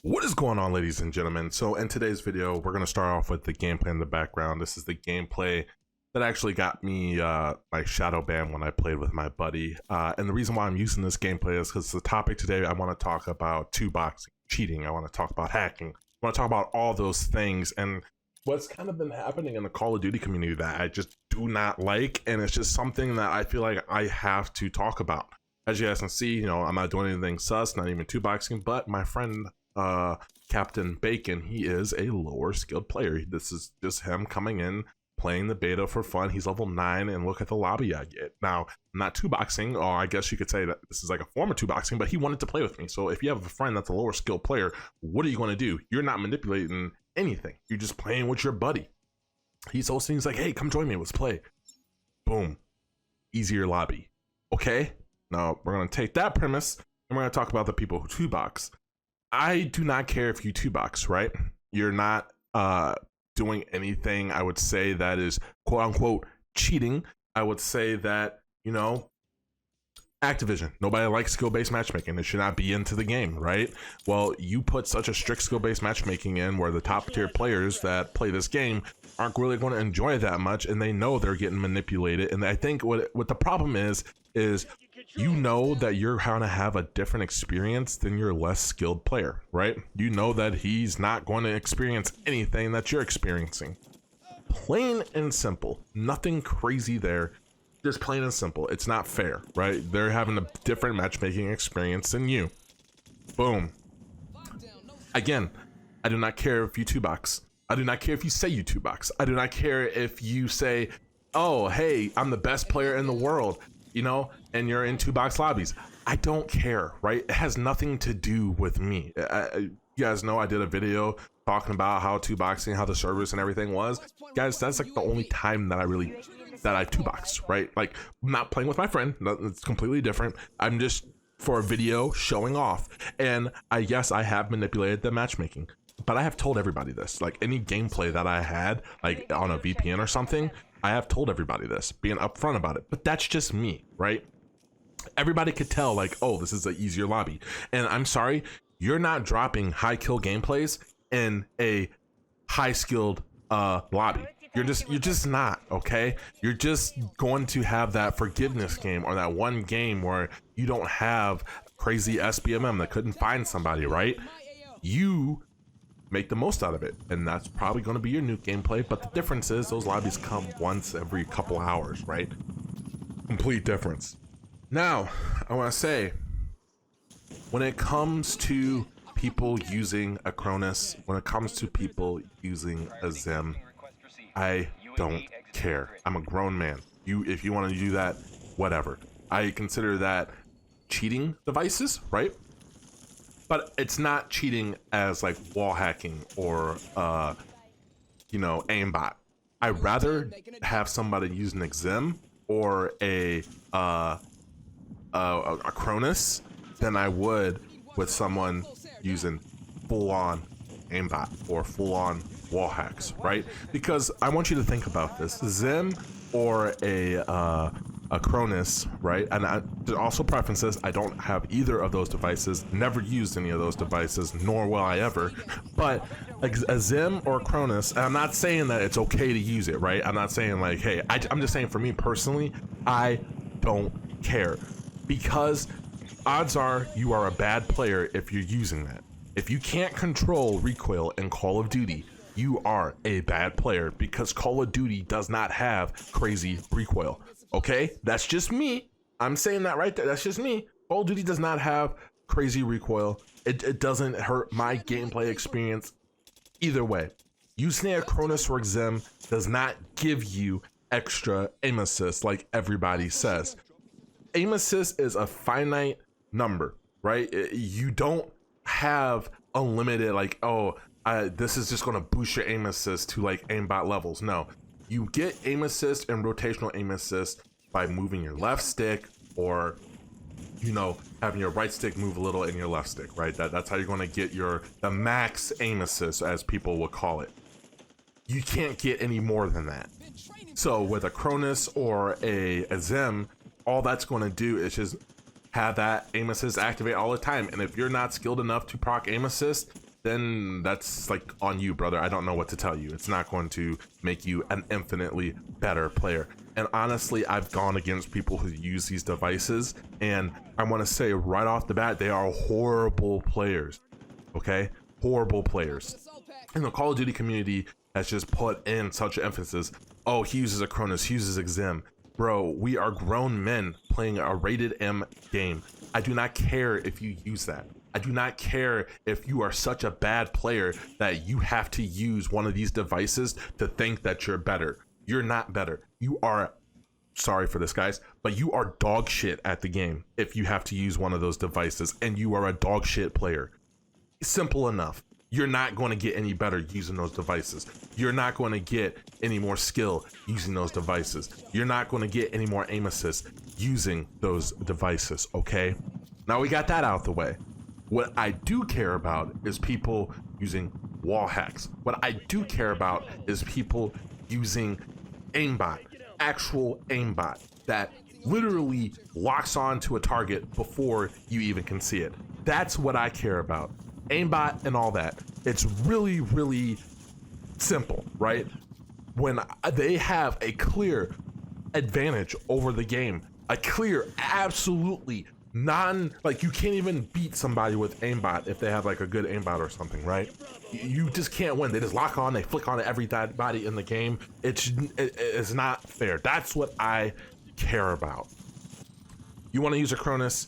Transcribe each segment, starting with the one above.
What is going on, ladies and gentlemen? So in today's video, we're going to start off with the gameplay in the background. This is the gameplay that actually got me my shadow ban when I played with my buddy. And the reason why I'm using this gameplay is because the topic today, I want to talk about two-boxing, cheating. I want to talk about hacking. I want to talk about all those things and what's kind of been happening in the Call of Duty community that I just do not like. And it's just something that I feel like I have to talk about. As you guys can see, you know, I'm not doing anything sus, not even two-boxing, but my friend Captain Bacon, he is a lower skilled player. This is just him coming in, playing the beta for fun. He's level 9, and look at the lobby I get. Now, I'm not two boxing, or I guess you could say that this is like a form of two boxing, but he wanted to play with me. So if you have a friend that's a lower skilled player, what are you going to do? You're not manipulating anything. You're just playing with your buddy. He's hosting. He's like, hey, come join me. Let's play. Boom. Easier lobby. Okay? Now, we're going to take that premise, and we're going to talk about the people who two box. I do not care if you two box, right? You're not doing anything, I would say, that is quote unquote cheating. I would say that, you know, Activision, nobody likes skill-based matchmaking. It should not be into the game, right? Well, you put such a strict skill-based matchmaking in where the top tier players that play this game aren't really going to enjoy it that much, and they know they're getting manipulated. And I think what the problem is you know that you're gonna have a different experience than your less skilled player, right? You know that he's not going to experience anything that you're experiencing. Plain and simple, nothing crazy there, just plain and simple. It's not fair, right? They're having a different matchmaking experience than you. Boom. Again, I do not care if you two box. I do not care if you say you two box. I do not care if you say, oh, hey, I'm the best player in the world, you know, and you're in two box lobbies. I don't care, right? It has nothing to do with me. You guys know I did a video talking about how two boxing, how the service and everything was. Guys, that's like the only time that I two box, right? Like, I'm not playing with my friend. It's completely different. I'm just for a video showing off. And yes, I have manipulated the matchmaking, but I have told everybody this. Like, any gameplay that I had, like on a VPN or something, I have told everybody this, being upfront about it. But that's just me, right? Everybody could tell, like, oh, this is an easier lobby. And I'm sorry, you're not dropping high kill gameplays in a high skilled lobby. You're just not, okay? You're just going to have that forgiveness game, or that one game where you don't have crazy sbmm that couldn't find somebody, right? You make the most out of it, and that's probably going to be your new gameplay. But the difference is those lobbies come once every couple hours, right? Complete difference. Now, I want to say, when it comes to people using a Cronus, when it comes to people using a Zim, I don't care. I'm a grown man. If you want to do that, whatever. I consider that cheating devices, right? But it's not cheating as like wall hacking or you know, aimbot. I'd rather have somebody using an Zim or a Cronus than I would with someone using full-on aimbot or full-on wall hacks, right? Because I want you to think about this. Zim or a Cronus, right? And also preferences, I don't have either of those devices, never used any of those devices, nor will I ever. But a Zim or a Cronus, and I'm not saying that it's okay to use it, right? I'm not saying like, hey, I'm just saying for me personally, I don't care. Because odds are you are a bad player if you're using that. If you can't control recoil in Call of Duty, you are a bad player, because Call of Duty does not have crazy recoil. Okay, that's just me. I'm saying that right there. That's just me. Call of Duty does not have crazy recoil. It doesn't hurt my gameplay experience either way. Using a Cronus or Zim does not give you extra aim assist like everybody says. Aim assist is a finite number, right? You don't have unlimited, like, oh, this is just going to boost your aim assist to like aimbot levels. No, you get aim assist and rotational aim assist by moving your left stick, or, you know, having your right stick move a little and your left stick, right? That's how you're going to get the max aim assist, as people would call it. You can't get any more than that. So with a Cronus or a Zim, all that's going to do is just have that aim assist activate all the time. And if you're not skilled enough to proc aim assist, then that's like on you, brother. I don't know what to tell you. It's not going to make you an infinitely better player. And honestly, I've gone against people who use these devices, and I want to say right off the bat, they are horrible players. Okay, horrible players. And the Call of Duty community has just put in such emphasis. Oh, he uses a Cronus, he uses eomm. Bro, we are grown men playing a rated M game. I do not care if you use that. I do not care if you are such a bad player that you have to use one of these devices to think that you're better. You're not better. You are, sorry for this guys, but you are dog shit at the game if you have to use one of those devices, and you are a dog shit player. Simple enough. You're not going to get any better using those devices. You're not going to get any more skill using those devices. You're not going to get any more aim assist using those devices, okay? Now we got that out the way. What I do care about is people using wall hacks. What I do care about is people using aimbot, actual aimbot that literally locks on to a target before you even can see it. That's what I care about. Aimbot and all that. It's really, really simple, right? When they have a clear advantage over the game, a clear, absolutely like you can't even beat somebody with aimbot if they have like a good aimbot or something, right? You just can't win. They just lock on, they flick on everybody in the game. It's not fair. That's what I care about. You want to use a Cronus?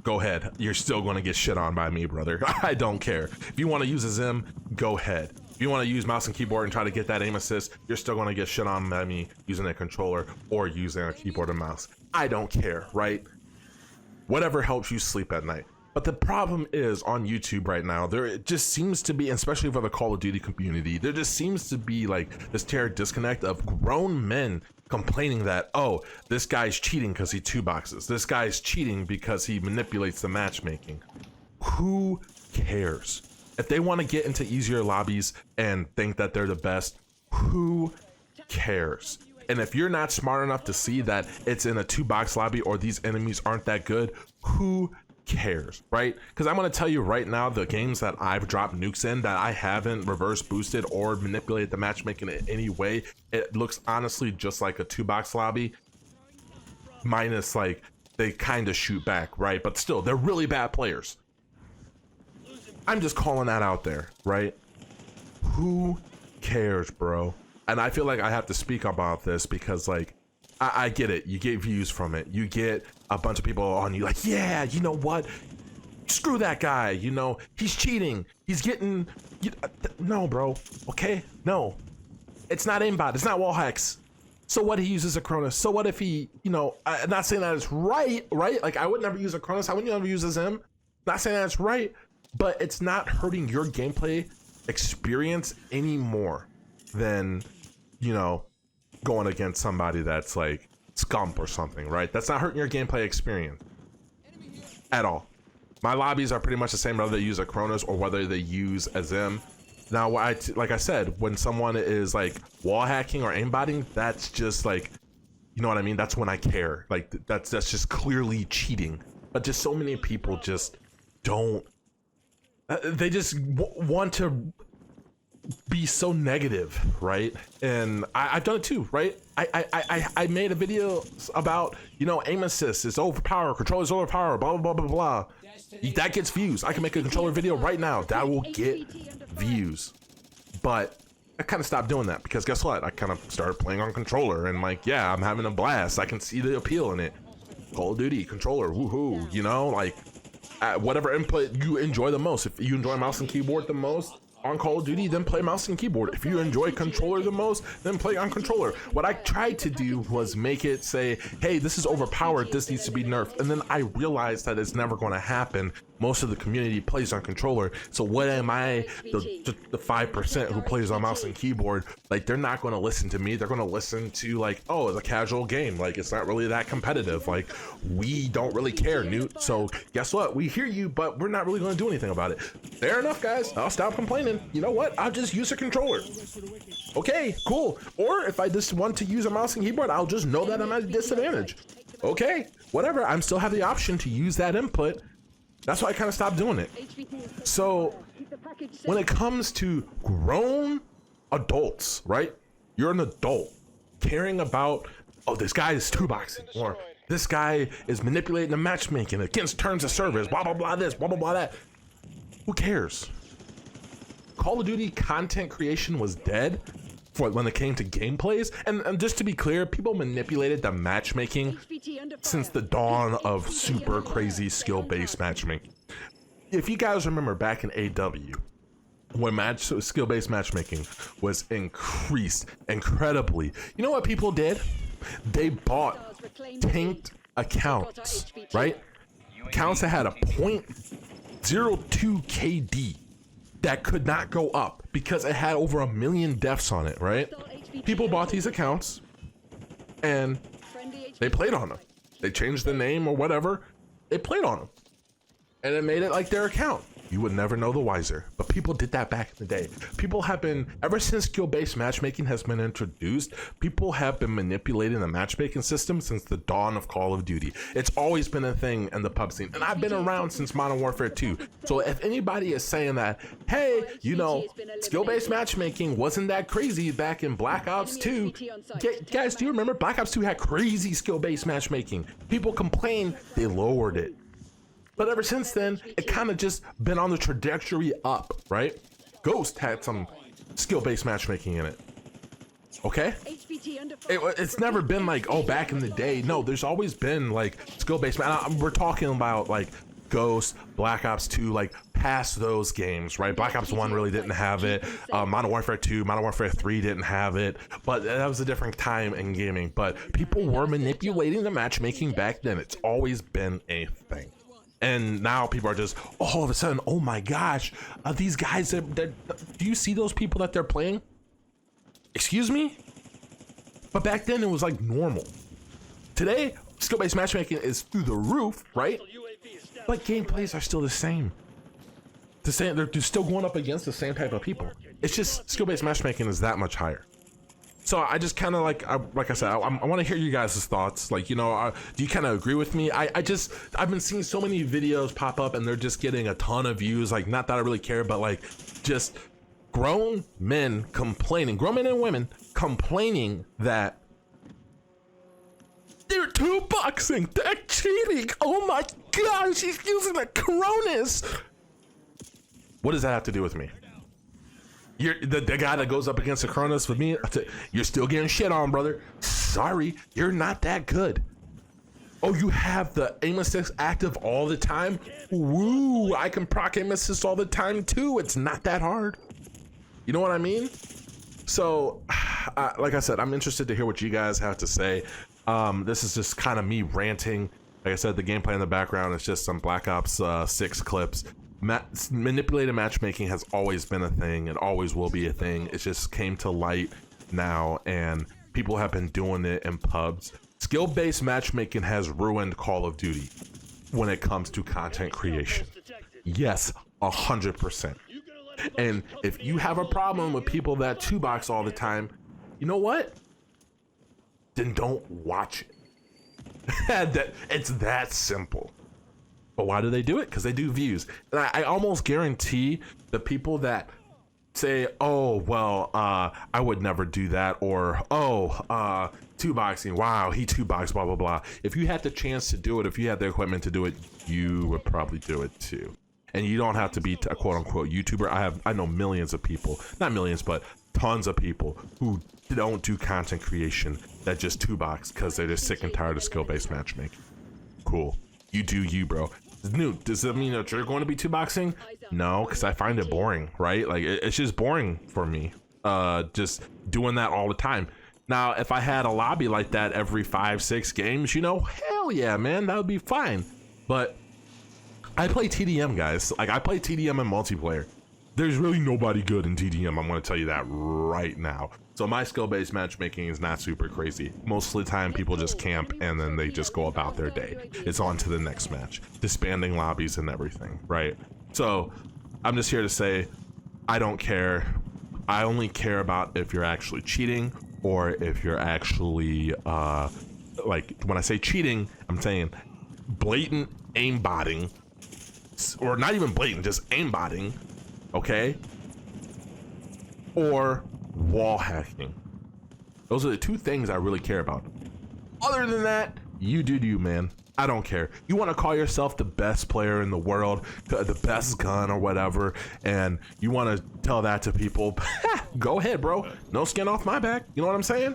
Go ahead. You're still going to get shit on by me, brother. I don't care. If you want to use a eomm, go ahead. If you want to use mouse and keyboard and try to get that aim assist, you're still going to get shit on by me using a controller or using a keyboard and mouse. I don't care, right? Whatever helps you sleep at night. But the problem is on YouTube right now, there just seems to be, especially for the Call of Duty community, there just seems to be like this terrible disconnect of grown men complaining that, oh, this guy's cheating because he two boxes. This guy's cheating because he manipulates the matchmaking. Who cares? If they want to get into easier lobbies and think that they're the best, who cares? And if you're not smart enough to see that it's in a 2-box lobby or these enemies aren't that good, who cares, right? Because I'm going to tell you right now, the games that I've dropped nukes in that I haven't reverse boosted or manipulated the matchmaking in any way, it looks honestly just like a 2-box lobby, minus like they kind of shoot back, right? But still, they're really bad players. I'm just calling that out there, right? Who cares, bro? And I feel like I have to speak about this because like I get it. You get views from it. You get a bunch of people on you like, yeah, you know what? Screw that guy. You know, he's cheating. He's getting, no, bro. Okay, no. It's not aimbot. It's not wall hacks. So what, he uses a Cronus? So what if he, you know, I'm not saying that it's right? Like I would never use a Cronus. I wouldn't ever use a eomm. Not saying that it's right, but it's not hurting your gameplay experience any more than, you know, going against somebody that's like scump or something, right? That's not hurting your gameplay experience at all. My lobbies are pretty much the same whether they use a Cronus or whether they use a eomm. Now, like I said, when someone is like wall hacking or aimbotting, that's just like, you know what I mean? That's when I care. Like that's just clearly cheating. But just so many people just don't. They just want to be so negative, right? And I've done it too, right? I made a video about, you know, aim assist is overpowered, controller's overpowered, blah blah blah blah blah. That gets views. I can make a controller video right now that will get views. But I kind of stopped doing that because guess what? I kind of started playing on controller and like, yeah, I'm having a blast. I can see the appeal in it. Call of Duty controller, woohoo! You know, like whatever input you enjoy the most. If you enjoy mouse and keyboard the most on Call of Duty, then play mouse and keyboard. If you enjoy controller the most, then play on controller. What I tried to do was make it say, hey, this is overpowered, this needs to be nerfed. And then I realized that it's never going to happen. Most of the community plays on controller. So what am I, the 5% who plays on mouse and keyboard? Like, they're not going to listen to me. They're going to listen to like, oh, it's a casual game. Like, it's not really that competitive. Like, we don't really care, NEWT. So guess what? We hear you, but we're not really going to do anything about it. Fair enough, guys. I'll stop complaining. You know what? I'll just use a controller. Okay, cool. Or if I just want to use a mouse and keyboard, I'll just know that I'm at a disadvantage. Okay, whatever. I still have the option to use that input. That's why I kind of stopped doing it. So when it comes to grown adults, right? You're an adult caring about, oh, this guy is two boxing, or this guy is manipulating the matchmaking against terms of service, blah, blah, blah, this, blah, blah, blah, that. Who cares? Call of Duty content creation was dead for when it came to gameplays. And just to be clear, people manipulated the matchmaking since the dawn of super crazy skill-based matchmaking. If you guys remember back in AW, when skill-based matchmaking was increased incredibly, you know what people did? They bought tanked accounts, right? Accounts that had a 0.02 KD that could not go up because it had over 1 million deaths on it, right? People bought these accounts and they played on them. They changed the name or whatever. They played on them and it made it like their account. You would never know the wiser, but people did that back in the day. People have been, ever since skill-based matchmaking has been introduced, people have been manipulating the matchmaking system since the dawn of Call of Duty. It's always been a thing in the pub scene, and I've been around since Modern Warfare 2. So if anybody is saying that, hey, you know, skill-based matchmaking wasn't that crazy back in Black Ops 2, guys, do you remember Black Ops 2 had crazy skill-based matchmaking? People complained, they lowered it. But ever since then, it kind of just been on the trajectory up, right? Ghost had some skill-based matchmaking in it. Okay? It's never been like, oh, back in the day. No, there's always been like skill-based. We're talking about like Ghost, Black Ops 2, like past those games, right? Black Ops 1 really didn't have it. Modern Warfare 2, Modern Warfare 3 didn't have it. But that was a different time in gaming. But people were manipulating the matchmaking back then. It's always been a thing. And now people are just all of a sudden, oh my gosh, these guys, do you see those people that they're playing? Excuse me? But back then it was like normal. Today, skill-based matchmaking is through the roof, right? But gameplays are still the same. They're still going up against the same type of people. It's just skill-based matchmaking is that much higher. So I just kind of like I said, I want to hear you guys' thoughts. Like, you know, do you kind of agree with me? I've been seeing so many videos pop up and they're just getting a ton of views. Like, not that I really care, but like just grown men complaining, grown men and women complaining that they're two boxing, they're cheating. Oh my gosh, he's using the Cronus. What does that have to do with me? You're the guy that goes up against the Cronus with me. You're still getting shit on, brother. Sorry, you're not that good. Oh, you have the aim assist active all the time? Woo, I can proc aim assist all the time too. It's not that hard. You know what I mean? So, like I said, I'm interested to hear what you guys have to say. This is just kind of me ranting. Like I said, the gameplay in the background is just some Black Ops 6 clips. Manipulated matchmaking has always been a thing. It always will be a thing. It just came to light now, and people have been doing it in pubs. Skill-based matchmaking has ruined Call of Duty when it comes to content creation. Yes, 100%. And if you have a problem with people that two-box all the time, you know what? Then don't watch it. It's that simple. But why do they do it? Because they do views. And I almost guarantee the people that say, oh, well, I would never do that, or, oh, two boxing, wow, he two box, blah, blah, blah. If you had the chance to do it, if you had the equipment to do it, you would probably do it too. And you don't have to be a quote unquote YouTuber. I know millions of people, not millions, but tons of people who don't do content creation that just two box because they're just sick and tired of skill-based matchmaking. Cool. You do you, bro. NEWT, does that mean that you're going to be two boxing? No, because I find it boring, right? Like, it's just boring for me. Just doing that all the time. Now, if I had a lobby like that every 5-6 games, you know, hell yeah, man, that would be fine. But I play TDM, guys. Like, I play TDM in multiplayer. There's really nobody good in TDM. I'm going to tell you that right now. So my skill-based matchmaking is not super crazy. Most of the time, people just camp and then they just go about their day. It's on to the next match, disbanding lobbies and everything, right? So I'm just here to say, I don't care. I only care about if you're actually cheating or if you're actually, like, when I say cheating, I'm saying blatant aimbotting, or not even blatant, just aimbotting. okay? Or wall hacking. Those are the two things I really care about. Other than that, you do you, man. I don't care. You want to call yourself the best player in the world, the best gun or whatever, and you want to tell that to people, go ahead, bro. No skin off my back. You know what I'm saying?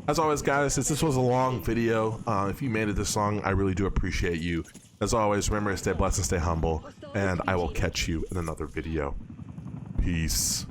As always, guys, since this was a long video, if you made it this long, I really do appreciate you. As always, remember to stay blessed and stay humble, and I will catch you in another video. Peace.